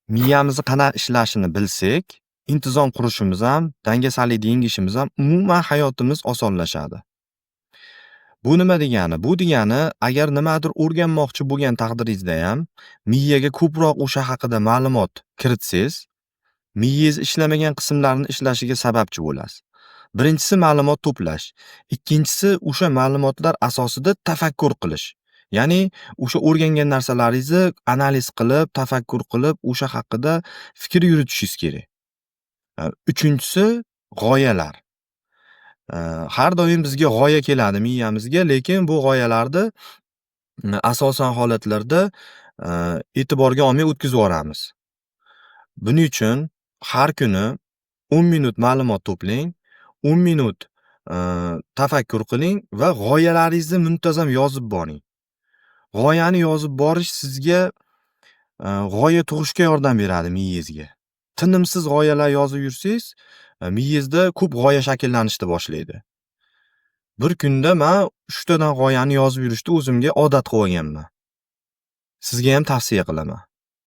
Miyamizni qanday ishlashini bilsak, intizom qurishimiz ham, dangasalik yengishimiz ham, umuman hayotimiz osonlashadi. Bu nima degani? Bu degani, agar nimadir o'rganmoqchi bo'lgan taqdiringizda ham miyaga ko'proq o'sha haqida ma'lumot kiritsangiz, miyangiz ishlamagan qismlarini ishlashiga sababchi bo'lasiz. Birinchisi ma'lumot to'plash, ikkinchisi o'sha ma'lumotlar asosida tafakkur qilish. Ya'ni o'sha o'rgangan narsalaringizni analiz qilib, tafakkur qilib, o'sha haqida fikr yuritishingiz kerak. Uchinchisi g'oyalar. Har doim bizga g'oya keladi miyamizga, lekin bu g'oyalarni asosan holatlarda e'tiborga olmay o'tkazib yuboramiz. Buning uchun har kuni 10 minut ma'lumot to'plang, 10 minut tafakkur qiling va g'oyalaringizni muntazam yozib boring. G'oyani yozib borish sizga g'oya tug'ishga yordam beradi miyangizga. Tinimsiz g'oyalar yozib yursangiz, miyangizda ko'p g'oya shakllanishni boshlaydi. Bir kunda men 3 tadan g'oyani yozib yurishni o'zimga odat qilib olganman. Sizga ham tavsiya qilaman.